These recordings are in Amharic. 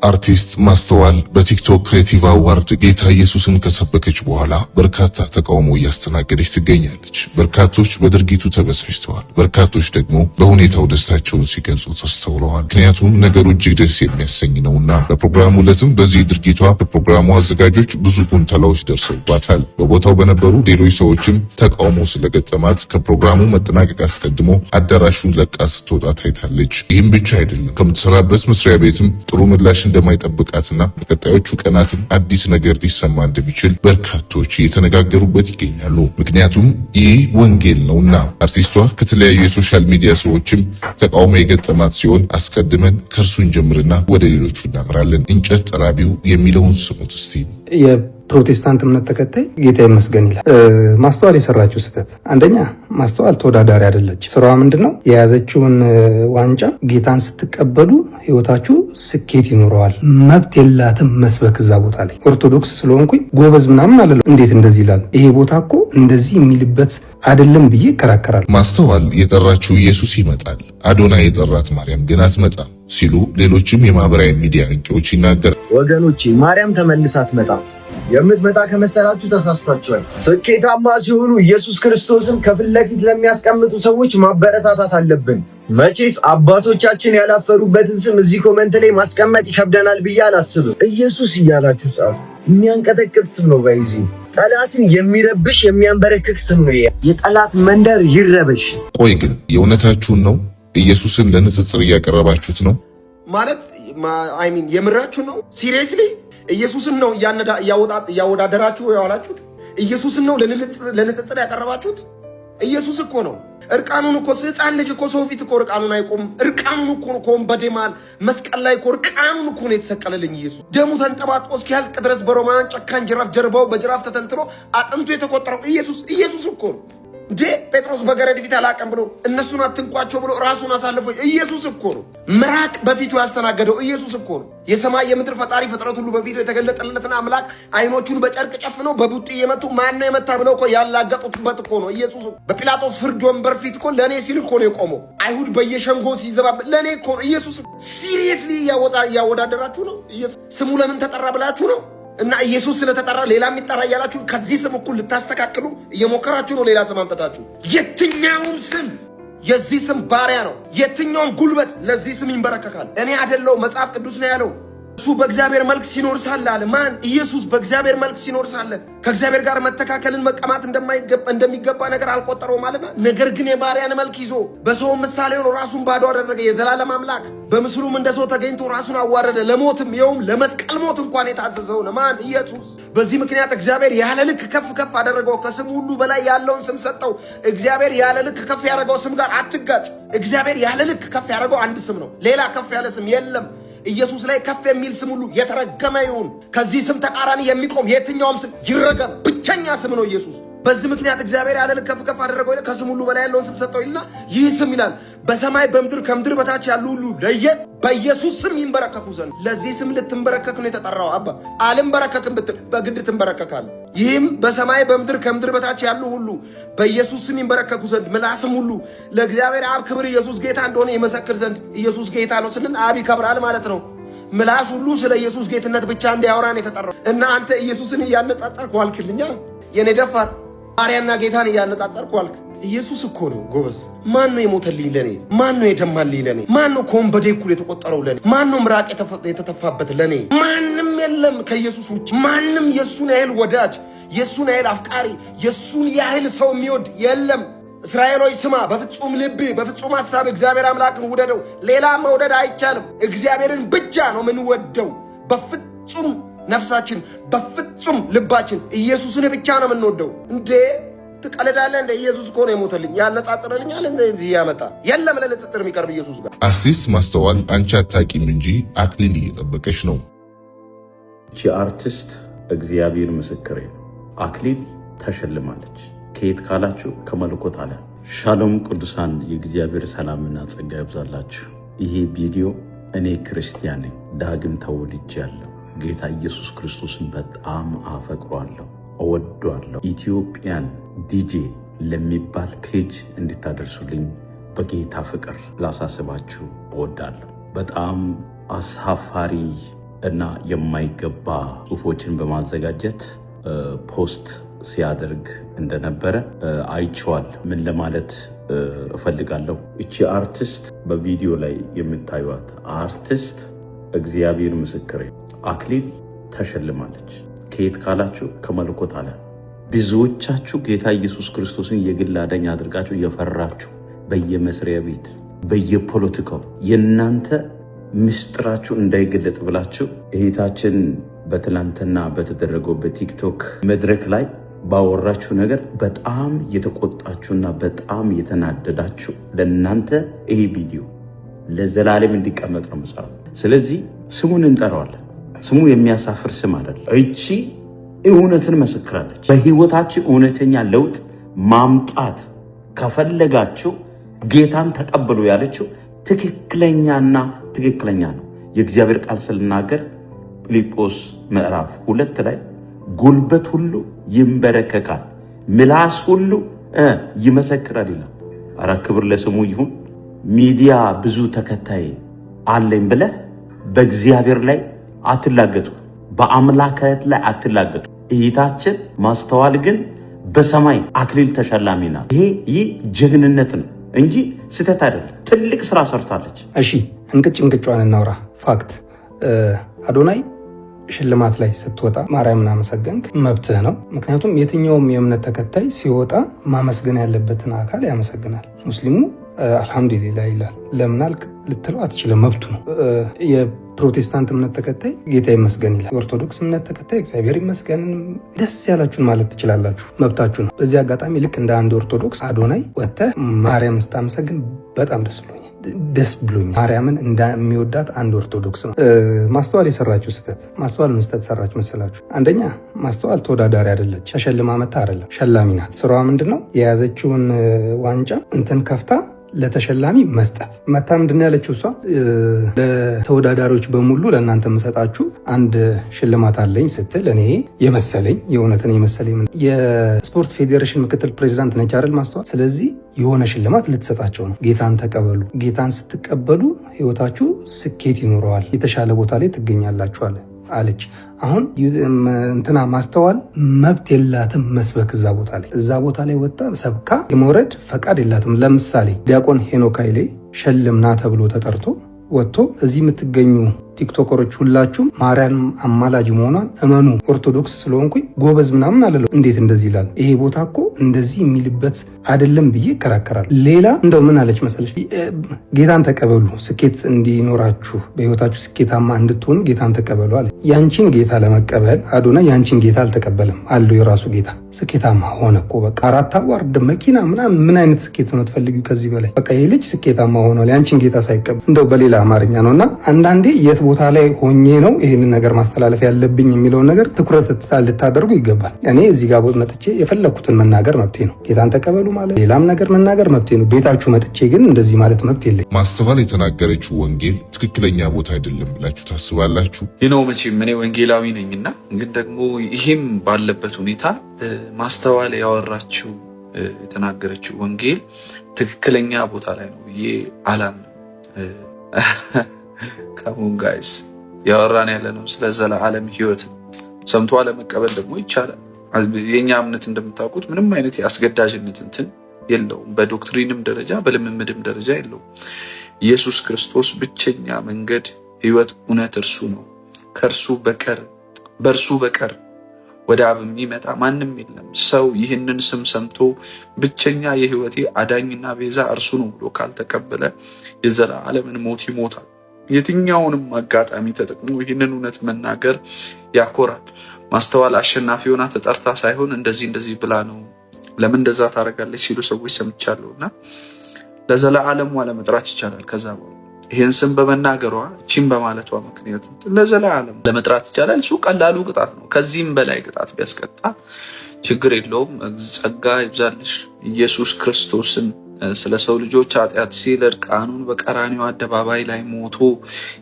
አርቲስት ማስተዋል በቲክቶክ ክሬቲቭ አዋርድ ጌታ ኢየሱስን ከሰበከች በኋላ በርካታ ተቃውሞ እያስተናገደች ትገኛለች። በርካቶች በድርጊቱ ተበሳጭተዋል። በርካቶች ደግሞ በሁኔታው ደስታቸውን ሲገልጹ ተስተውለዋል። ምክንያቱም ነገሩ እጅግ ደስ የሚያሰኝ ነውና። በፕሮግራሙ ዕለትም በዚህ ድርጊቷ በፕሮግራሙ አዘጋጆች ብዙ ኩንተላዎች ደርሰውባታል። በቦታው በነበሩ ሌሎች ሰዎችም ተቃውሞ ስለገጠማት ከፕሮግራሙ መጠናቀቅ አስቀድሞ አዳራሹን ለቃ ስትወጣ ታይታለች። ይህም ብቻ አይደለም፣ ከምትሰራበት መስሪያ ቤትም ጥሩ ምላሽ እንደማይጠብቃትና በቀጣዮቹ ቀናትም አዲስ ነገር ሊሰማ እንደሚችል በርካቶች እየተነጋገሩበት ይገኛሉ። ምክንያቱም ይህ ወንጌል ነውና። አርቲስቷ ከተለያዩ የሶሻል ሚዲያ ሰዎችም ተቃውሞ የገጠማት ሲሆን አስቀድመን ከእርሱን ጀምርና ወደ ሌሎቹ እናምራለን። እንጨት ጠራቢው የሚለውን ስሙት እስቲ። የፕሮቴስታንት እምነት ተከታይ ጌታ ይመስገን ይላል። ማስተዋል የሰራችው ስህተት፣ አንደኛ ማስተዋል ተወዳዳሪ አይደለች። ስራዋ ምንድነው? የያዘችውን ዋንጫ ጌታን ስትቀበሉ ህይወታችሁ ስኬት ይኖረዋል፣ መብት የላትም መስበክ እዛ ቦታ ላይ። ኦርቶዶክስ ስለሆንኩኝ ጎበዝ ምናምን አለለው። እንዴት እንደዚህ ይላል? ይሄ ቦታ እኮ እንደዚህ የሚልበት አይደለም ብዬ ይከራከራል። ማስተዋል የጠራችው ኢየሱስ ይመጣል፣ አዶናይ የጠራት ማርያም ግን አትመጣም ሲሉ ሌሎችም የማህበራዊ ሚዲያ አንቂዎች ይናገራሉ። ወገኖቼ ማርያም ተመልሳ አትመጣም። የምትመጣ ከመሰላችሁ ተሳስታችኋል። ስኬታማ ሲሆኑ ኢየሱስ ክርስቶስን ከፊት ለፊት ለሚያስቀምጡ ሰዎች ማበረታታት አለብን። መቼስ አባቶቻችን ያላፈሩበትን ስም እዚህ ኮመንት ላይ ማስቀመጥ ይከብደናል ብዬ አላስብም። ኢየሱስ እያላችሁ ጻፉ። የሚያንቀጠቅጥ ስም ነው። ባይዚ ጠላትን የሚረብሽ የሚያንበረክክ ስም ነው። የጠላት መንደር ይረበሽ። ቆይ ግን የእውነታችሁን ነው? ኢየሱስን ለንጽጽር እያቀረባችሁት ነው ማለት? የምራችሁ ነው? ሲሪየስሊ ኢየሱስን ነው እያወዳደራችሁ ያዋላችሁት? ኢየሱስን ነው ለንጽጽር ያቀረባችሁት? ኢየሱስ እኮ ነው እርቃኑን እኮ ሕፃን ልጅ እኮ ሰው ፊት እኮ እርቃኑን አይቆምም። እርቃኑን እኮ ነው ወንበዴ መሃል መስቀል ላይ እኮ እርቃኑን እኮ ነው የተሰቀለልኝ ኢየሱስ። ደሙ ተንጠባጥቦ እስኪያልቅ ድረስ በሮማውያን ጨካኝ ጅራፍ ጀርባው በጅራፍ ተተልትሎ አጥንቱ የተቆጠረው ኢየሱስ እኮ ነው። እንዴ ጴጥሮስ በገረድ ፊት አላቀም ብሎ እነሱን አትንኳቸው ብሎ ራሱን አሳልፎ ኢየሱስ እኮ ነው። ምራቅ በፊቱ ያስተናገደው ኢየሱስ እኮ ነው። የሰማይ የምድር ፈጣሪ ፍጥረት ሁሉ በፊቱ የተገለጠለትን አምላክ አይኖቹን በጨርቅ ጨፍነው በቡጢ የመቱ ማን ነው የመታ ብለው እኮ ያላገጡበት እኮ ነው ኢየሱስ። በጲላጦስ ፍርድ ወንበር ፊት እኮ ለኔ ሲል እኮ ነው የቆመው። አይሁድ በየሸንጎ ሲዘባብ ለኔ እኮ ነው ኢየሱስ። ሲሪየስሊ እያወዳደራችሁ ነው ኢየሱስ። ስሙ ለምን ተጠራ ብላችሁ ነው? እና ኢየሱስ ስለተጠራ ሌላ የሚጠራ እያላችሁ ከዚህ ስም እኩል ልታስተካክሉ እየሞከራችሁ ነው። ሌላ ስም አምጥታችሁ የትኛውም ስም የዚህ ስም ባሪያ ነው። የትኛውም ጉልበት ለዚህ ስም ይንበረከካል። እኔ አይደለው መጽሐፍ ቅዱስ ነው ያለው። እሱ በእግዚአብሔር መልክ ሲኖር ሳለ አለ። ማን? ኢየሱስ በእግዚአብሔር መልክ ሲኖር ሳለ ከእግዚአብሔር ጋር መተካከልን መቀማት እንደሚገባ ነገር አልቆጠረው ማለትና፣ ነገር ግን የባሪያን መልክ ይዞ በሰው ምሳሌ ሆኖ ራሱን ባዶ አደረገ። የዘላለም አምላክ በምስሉም እንደ ሰው ተገኝቶ ራሱን አዋረደ፣ ለሞትም ይኸውም ለመስቀል ሞት እንኳን የታዘዘው ነው። ማን? ኢየሱስ። በዚህ ምክንያት እግዚአብሔር ያለ ልክ ከፍ ከፍ አደረገው፣ ከስም ሁሉ በላይ ያለውን ስም ሰጠው። እግዚአብሔር ያለ ልክ ከፍ ያደረገው ስም ጋር አትጋጭ። እግዚአብሔር ያለ ልክ ከፍ ያደረገው አንድ ስም ነው። ሌላ ከፍ ያለ ስም የለም። ኢየሱስ ላይ ከፍ የሚል ስም ሁሉ የተረገመ ይሁን። ከዚህ ስም ተቃራኒ የሚቆም የትኛውም ስም ይረገም። ብቸኛ ስም ነው ኢየሱስ። በዚህ ምክንያት እግዚአብሔር ያለ ልክ ከፍ ከፍ አደረገው ይላል፣ ከስም ሁሉ በላይ ያለውን ስም ሰጠው ይልና ይህ ስም ይላል በሰማይ በምድር ከምድር በታች ያሉ ሁሉ ለየት በኢየሱስ ስም ይንበረከኩ ዘንድ። ለዚህ ስም ልትንበረከክ ነው የተጠራው። አባ አልንበረከክም ብትል በግድ ትንበረከካል። ይህም በሰማይ በምድር ከምድር በታች ያሉ ሁሉ በኢየሱስ ስም ይንበረከኩ ዘንድ ምላስም ሁሉ ለእግዚአብሔር አብ ክብር ኢየሱስ ጌታ እንደሆነ ይመሰክር ዘንድ። ኢየሱስ ጌታ ነው ስንል አብ ይከብራል ማለት ነው። ምላስ ሁሉ ስለ ኢየሱስ ጌትነት ብቻ እንዲያወራ ነው የተጠራው። እና አንተ ኢየሱስን እያነጻጸርክ ዋልክልኛ። የኔ ደፋር ባሪያና ጌታን እያነጻጸርክ ዋልክ። ኢየሱስ እኮ ነው ጎበዝ። ማን ነው የሞተልኝ ለኔ? ማን ነው የደማልኝ ለኔ? ማን ነው ከወንበዴ እኩል የተቆጠረው ለኔ? ማን ነው ምራቅ የተተፋበት ለኔ? ማንም የለም ከኢየሱስ ውጭ። ማንም የሱን ያህል ወዳጅ፣ የሱን ያህል አፍቃሪ፣ የሱን ያህል ሰው የሚወድ የለም። እስራኤሎች ስማ፣ በፍጹም ልብ በፍጹም ሐሳብ እግዚአብሔር አምላክን ውደደው። ሌላ መውደድ አይቻልም። እግዚአብሔርን ብቻ ነው የምንወደው በፍጹም ነፍሳችን፣ በፍጹም ልባችን። ኢየሱስን ብቻ ነው የምንወደው። እንዴ ትቀልዳለህ እንደ? ኢየሱስ እኮ ነው የሞተልኝ ያነጻጽርልኛል እንጂ ያመጣ የለም ለንጽጽር የሚቀርብ ኢየሱስ ጋር። አርቲስት ማስተዋል አንቺ አታቂም እንጂ አክሊል እየጠበቀች ነው። እቺ አርቲስት እግዚአብሔር ምስክሬ ነው፣ አክሊል ተሸልማለች። ከየት ካላችሁ ከመለኮት አለ። ሻሎም ቅዱሳን፣ የእግዚአብሔር ሰላምና ጸጋ ይብዛላችሁ። ይሄ ቪዲዮ እኔ ክርስቲያን ነኝ፣ ዳግም ተወልጃለሁ። ጌታ ኢየሱስ ክርስቶስን በጣም አፈቅሯለሁ፣ እወዷለሁ። ኢትዮጵያን ዲጄ ለሚባል ፔጅ እንድታደርሱልኝ በጌታ ፍቅር ላሳስባችሁ እወዳለሁ። በጣም አሳፋሪ እና የማይገባ ጽሁፎችን በማዘጋጀት ፖስት ሲያደርግ እንደነበረ አይቼዋለሁ። ምን ለማለት እፈልጋለሁ? እቺ አርቲስት በቪዲዮ ላይ የምታዩት አርቲስት እግዚአብሔር ምስክሬ አክሊል ተሸልማለች። ከየት ካላችሁ ከመለኮት ዓለም። ብዙዎቻችሁ ጌታ ኢየሱስ ክርስቶስን የግል አዳኝ አድርጋችሁ የፈራችሁ በየመስሪያ ቤት በየፖለቲካው የእናንተ ምስጢራችሁ እንዳይገለጥ ብላችሁ እህታችን በትላንትና በተደረገው በቲክቶክ መድረክ ላይ ባወራችሁ ነገር በጣም የተቆጣችሁና በጣም የተናደዳችሁ ለእናንተ ይሄ ቪዲዮ ለዘላለም እንዲቀመጥ ነው መጽሐፍ። ስለዚህ ስሙን እንጠራዋለን። ስሙ የሚያሳፍር ስም አይደለም። እቺ እውነትን መስክራለች። በህይወታችሁ እውነተኛ ለውጥ ማምጣት ከፈለጋችሁ ጌታን ተቀበሉ ያለችው ትክክለኛና ትክክለኛ ነው። የእግዚአብሔር ቃል ስልናገር ፊልጵስዩስ ምዕራፍ 2 ላይ ጉልበት ሁሉ ይንበረከካል፣ ምላስ ሁሉ ይመሰክራል ይላል። አረ ክብር ለስሙ ይሁን። ሚዲያ ብዙ ተከታይ አለኝ ብለህ በእግዚአብሔር ላይ አትላገጡ፣ በአምላክነት ላይ አትላገጡ። እይታችን ማስተዋል ግን በሰማይ አክሊል ተሸላሚ ናት። ይህ ጀግንነት ነው እንጂ ስህተት አይደለም። ትልቅ ስራ ሰርታለች። እሺ እንቅጯን እናውራ። ፋክት አዶናይ ሽልማት ላይ ስትወጣ ማርያምን አመሰገንክ፣ መብትህ ነው። ምክንያቱም የትኛውም የእምነት ተከታይ ሲወጣ ማመስገን ያለበትን አካል ያመሰግናል። ሙስሊሙ አልሐምዱሊላህ ይላል። ለምን አልክ ልትለው አትችልም፣ መብቱ ነው። የፕሮቴስታንት እምነት ተከታይ ጌታ ይመስገን ይላል። የኦርቶዶክስ እምነት ተከታይ እግዚአብሔር ይመስገን፣ ደስ ያላችሁን ማለት ትችላላችሁ፣ መብታችሁ ነው። በዚህ አጋጣሚ ልክ እንደ አንድ ኦርቶዶክስ አዶናይ ወጥተህ ማርያም ስታመሰግን በጣም ደስ ብሎኛል። ማርያምን እንደሚወዳት አንድ ኦርቶዶክስ ነው። ማስተዋል የሰራችው ስህተት፣ ማስተዋል ምን ስህተት ሰራች መሰላችሁ? አንደኛ ማስተዋል ተወዳዳሪ አይደለች፣ ተሸልማ መታ አይደለም፣ ሸላሚ ናት። ስራዋ ምንድነው? የያዘችውን ዋንጫ እንትን ከፍታ ለተሸላሚ መስጠት መታ። ምንድን ያለችው እሷ? ለተወዳዳሪዎች በሙሉ ለእናንተ የምሰጣችሁ አንድ ሽልማት አለኝ ስትል እኔ የመሰለኝ የእውነትን የመሰለኝ የስፖርት ፌዴሬሽን ምክትል ፕሬዚዳንት ነች አይደል ማስተዋል። ስለዚህ የሆነ ሽልማት ልትሰጣቸው ነው። ጌታን ተቀበሉ፣ ጌታን ስትቀበሉ ህይወታችሁ ስኬት ይኖረዋል፣ የተሻለ ቦታ ላይ ትገኛላችሁ አለች። አሁን እንትና ማስተዋል መብት የላትም መስበክ እዛ ቦታ ላይ ወጣ ሰብካ የመውረድ ፈቃድ የላትም። ለምሳሌ ዲያቆን ሄኖክ ኃይሌ ሸልምና ተብሎ ተጠርቶ ወጥቶ እዚህ የምትገኙ ቲክቶከሮች ሁላችሁም ማርያም አማላጅ መሆኗን እመኑ፣ ኦርቶዶክስ ስለሆንኩኝ ጎበዝ ምናምን አለለው። እንዴት እንደዚህ ይላል? ይሄ ቦታ እኮ እንደዚህ የሚልበት አይደለም ብዬ እከራከራለሁ። ሌላ እንደው ምን አለች መሰለች? ጌታን ተቀበሉ፣ ስኬት እንዲኖራችሁ፣ በህይወታችሁ ስኬታማ እንድትሆኑ ጌታን ተቀበሉ አለ። ያንቺን ጌታ ለመቀበል አዶናይ ያንቺን ጌታ አልተቀበለም፣ አለው የራሱ ጌታ። ስኬታማ ሆነ እኮ በቃ 4 አዋርድ መኪና ምናምን። ምን አይነት ስኬት ነው ትፈልጊው ከዚህ በላይ? በቃ ይሄ ልጅ ስኬታማ ሆኗል፣ ያንቺን ጌታ ሳይቀበል። እንደው በሌላ አማርኛ ነውና አንዳንዴ የት ቦታ ላይ ሆኜ ነው ይህንን ነገር ማስተላለፍ ያለብኝ የሚለውን ነገር ትኩረት ልታደርጉ ይገባል። እኔ እዚህ ጋር መጥቼ የፈለኩትን መናገር መብቴ ነው። ጌታን ተቀበሉ ማለት ሌላም ነገር መናገር መብቴ ነው። ቤታችሁ መጥቼ ግን እንደዚህ ማለት መብት የለኝ። ማስተዋል የተናገረችው ወንጌል ትክክለኛ ቦታ አይደለም ብላችሁ ታስባላችሁ? ይህ ነው መቼም እኔ ወንጌላዊ ነኝና፣ ግን ደግሞ ይህም ባለበት ሁኔታ ማስተዋል ያወራችው የተናገረችው ወንጌል ትክክለኛ ቦታ ላይ ነው ብዬ አላምንም። ካሞን ጋይስ ያወራን ያለ ነው ስለ ዘላለም ህይወት ነው። ሰምቶ አለመቀበል ደግሞ ይቻላል። የኛ እምነት እንደምታውቁት ምንም አይነት የአስገዳጅነት እንትን የለውም። በዶክትሪንም ደረጃ በልምምድም ደረጃ የለውም። ኢየሱስ ክርስቶስ ብቸኛ መንገድ፣ ህይወት፣ እውነት እርሱ ነው። ከእርሱ በቀር በእርሱ በቀር ወደ አብ የሚመጣ ማንም የለም። ሰው ይህንን ስም ሰምቶ ብቸኛ የህይወቴ አዳኝና ቤዛ እርሱ ነው ብሎ ካልተቀበለ የዘላለምን ሞት ይሞታል። የትኛውንም አጋጣሚ ተጠቅሞ ይህንን እውነት መናገር ያኮራል። ማስተዋል አሸናፊ ሆና ተጠርታ ሳይሆን እንደዚህ ብላ ነው። ለምን እንደዛ ታደርጋለች ሲሉ ሰዎች ሰምቻለሁና ለዘላለሙ ለመጥራት ይቻላል። ከዛ በኋላ ይህን ስም በመናገሯ እቺን በማለቷ ምክንያት ለዘላለሙ ለመጥራት ይቻላል። እሱ ቀላሉ ቅጣት ነው። ከዚህም በላይ ቅጣት ቢያስቀጣ ችግር የለውም። ጸጋ ይብዛልሽ። ኢየሱስ ክርስቶስን ስለ ሰው ልጆች ኃጢአት ሲል እርቃኑን በቀራንዮ አደባባይ ላይ ሞቶ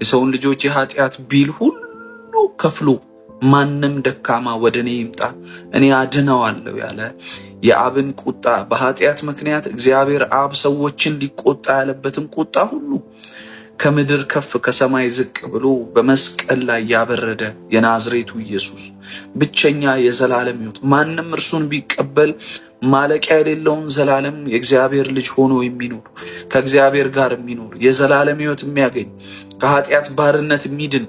የሰውን ልጆች የኃጢአት ቢል ሁሉ ከፍሎ ማንም ደካማ ወደ እኔ ይምጣ እኔ አድነዋለሁ ያለ የአብን ቁጣ በኃጢአት ምክንያት እግዚአብሔር አብ ሰዎችን ሊቆጣ ያለበትን ቁጣ ሁሉ ከምድር ከፍ ከሰማይ ዝቅ ብሎ በመስቀል ላይ ያበረደ የናዝሬቱ ኢየሱስ ብቸኛ የዘላለም ሕይወት ማንም እርሱን ቢቀበል ማለቂያ የሌለውን ዘላለም የእግዚአብሔር ልጅ ሆኖ የሚኖር ከእግዚአብሔር ጋር የሚኖር የዘላለም ሕይወት የሚያገኝ ከኃጢአት ባርነት የሚድን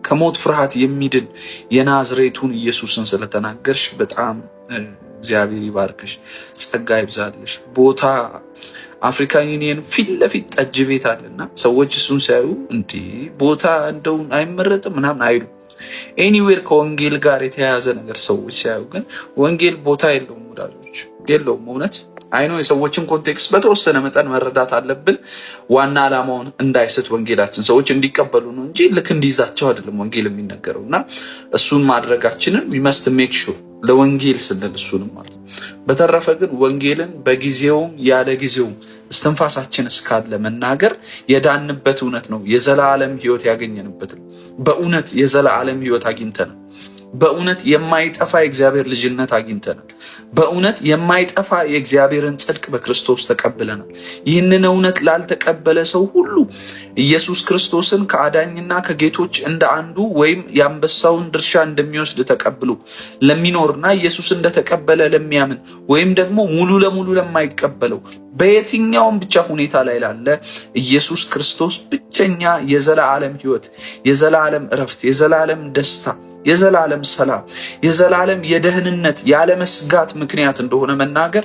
ከሞት ፍርሃት የሚድን የናዝሬቱን ኢየሱስን ስለተናገርሽ በጣም እግዚአብሔር ይባርክሽ፣ ጸጋ ይብዛልሽ። ቦታ አፍሪካ ዩኒየን ፊት ለፊት ጠጅ ቤት አለና ሰዎች እሱን ሲያዩ እንዲህ ቦታ እንደው አይመረጥም ምናምን አይሉ። ኤኒዌር ከወንጌል ጋር የተያያዘ ነገር ሰዎች ሲያዩ ግን ወንጌል ቦታ የለውም ወዳጆች፣ የለውም። እውነት አይኖ የሰዎችን ኮንቴክስት በተወሰነ መጠን መረዳት አለብን። ዋና ዓላማውን እንዳይስት ወንጌላችን ሰዎች እንዲቀበሉ ነው እንጂ ልክ እንዲይዛቸው አይደለም ወንጌል የሚነገረው እና እሱን ማድረጋችንን we must make sure ለወንጌል ስንል እሱንም ማለት ነው። በተረፈ ግን ወንጌልን በጊዜውም ያለ ጊዜውም እስትንፋሳችን እስካለ መናገር የዳንበት እውነት ነው። የዘላለም ሕይወት ያገኘንበት በእውነት የዘላለም ሕይወት አግኝተናል። በእውነት የማይጠፋ የእግዚአብሔር ልጅነት አግኝተናል። በእውነት የማይጠፋ የእግዚአብሔርን ጽድቅ በክርስቶስ ተቀብለናል። ይህንን እውነት ላልተቀበለ ሰው ሁሉ ኢየሱስ ክርስቶስን ከአዳኝና ከጌቶች እንደ አንዱ ወይም የአንበሳውን ድርሻ እንደሚወስድ ተቀብሎ ለሚኖርና ኢየሱስ እንደተቀበለ ለሚያምን ወይም ደግሞ ሙሉ ለሙሉ ለማይቀበለው በየትኛውም ብቻ ሁኔታ ላይ ላለ ኢየሱስ ክርስቶስ ብቸኛ የዘላለም ሕይወት፣ የዘላለም እረፍት፣ የዘላለም ደስታ፣ የዘላለም ሰላም፣ የዘላለም የደህንነት ያለመስጋት ምክንያት እንደሆነ መናገር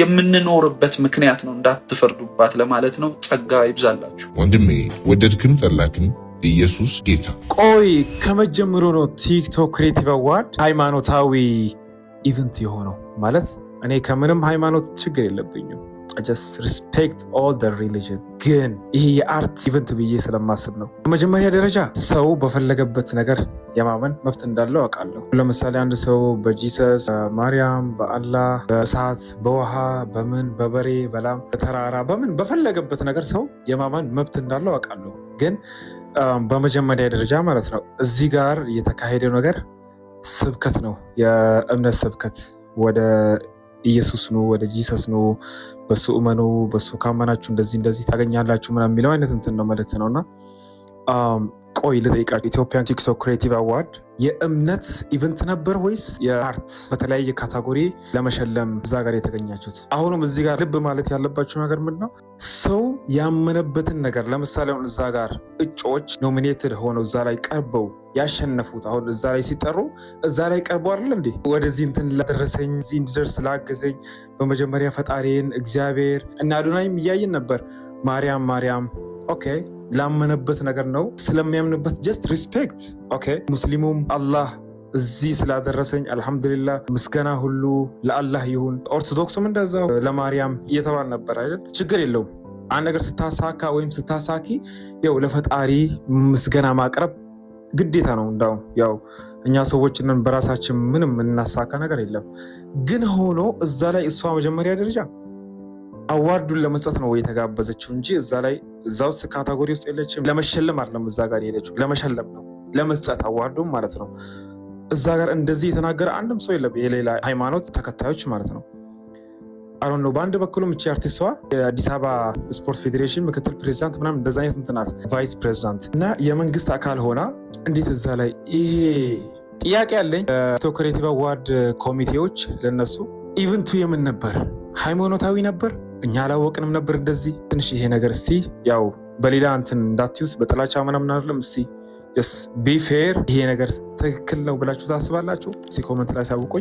የምንኖርበት ምክንያት ነው። እንዳትፈርዱባት ለማለት ነው። ጸጋ ይብዛላችሁ። ወንድሜ ወደድክም ጠላክም ኢየሱስ ጌታ። ቆይ ከመጀመሩ ነው ቲክቶክ ክሬቲቭ አዋርድ ሃይማኖታዊ ኢቨንት የሆነው? ማለት እኔ ከምንም ሃይማኖት ችግር የለብኝም። I just respect all the religion። ግን ይሄ የአርት ኢቨንት ብዬ ስለማስብ ነው። በመጀመሪያ ደረጃ ሰው በፈለገበት ነገር የማመን መብት እንዳለው አውቃለሁ። ለምሳሌ አንድ ሰው በጂሰስ፣ በማርያም፣ በአላህ፣ በእሳት፣ በውሃ፣ በምን፣ በበሬ፣ በላም፣ በተራራ፣ በምን በፈለገበት ነገር ሰው የማመን መብት እንዳለው አውቃለሁ። ግን በመጀመሪያ ደረጃ ማለት ነው እዚህ ጋር የተካሄደው ነገር ስብከት ነው። የእምነት ስብከት ወደ ኢየሱስ ነው፣ ወደ ጂሰስ ነው፣ በሱ እመኑ፣ በሱ ካመናችሁ እንደዚህ ታገኛላችሁ ምናምን የሚለው አይነት እንትን ነው መልእክት ነውና ቆይ ልጠይቃችሁ፣ ኢትዮጵያን ቲክቶክ ክሬቲቭ አዋርድ የእምነት ኢቨንት ነበር ወይስ የአርት በተለያየ ካታጎሪ ለመሸለም እዛ ጋር የተገኛችሁት? አሁንም እዚህ ጋር ልብ ማለት ያለባችሁ ነገር ምንድን ነው? ሰው ያመነበትን ነገር ለምሳሌ አሁን እዛ ጋር እጩዎች ኖሚኔትድ ሆነው እዛ ላይ ቀርበው ያሸነፉት አሁን እዛ ላይ ሲጠሩ እዛ ላይ ቀርበው አይደል እንዴ ወደዚህ እንትን ላደረሰኝ እዚህ እንድደርስ ላገዘኝ በመጀመሪያ ፈጣሪን እግዚአብሔር እና አዶናይም እያየን ነበር። ማርያም ኦኬ ላመነበት ነገር ነው ስለሚያምንበት ጀስት ሪስፔክት። ኦኬ ሙስሊሙም አላህ እዚህ ስላደረሰኝ አልሐምዱሊላህ ምስጋና ሁሉ ለአላህ ይሁን። ኦርቶዶክሱም እንደዛው ለማርያም እየተባል ነበር አይደል? ችግር የለውም። አንድ ነገር ስታሳካ ወይም ስታሳኪ ያው ለፈጣሪ ምስጋና ማቅረብ ግዴታ ነው። እንዳው ያው እኛ ሰዎችንን በራሳችን ምንም እናሳካ ነገር የለም። ግን ሆኖ እዛ ላይ እሷ መጀመሪያ ደረጃ አዋርዱን ለመስጠት ነው የተጋበዘችው እንጂ እዛ ውስጥ ካታጎሪ ውስጥ የለችም። ለመሸለም አይደለም እዛ ጋር የሄደችው፣ ለመሸለም ነው፣ ለመስጠት አዋርዱን ማለት ነው። እዛ ጋር እንደዚህ የተናገረ አንድም ሰው የለም፣ የሌላ ሃይማኖት ተከታዮች ማለት ነው። አሁን ነው በአንድ በኩልም እቺ አርቲስቷ የአዲስ አበባ ስፖርት ፌዴሬሽን ምክትል ፕሬዚዳንት ምናምን እንደዛ አይነት እንትናት ቫይስ ፕሬዚዳንት እና የመንግስት አካል ሆና እንዴት እዛ ላይ ይሄ ጥያቄ ያለኝ ቲክቶክ ክሬቲቭ አዋርድ ኮሚቴዎች ለነሱ ኢቨንቱ የምን ነበር? ሃይማኖታዊ ነበር? እኛ አላወቅንም ነበር እንደዚህ ትንሽ ይሄ ነገር እስቲ ያው በሌላ እንትን እንዳትዩት በጥላቻ ምናምን አይደለም። እስቲ ቢ ፌር ይሄ ነገር ትክክል ነው ብላችሁ ታስባላችሁ? እስቲ ኮመንት ላይ ሳውቁኝ።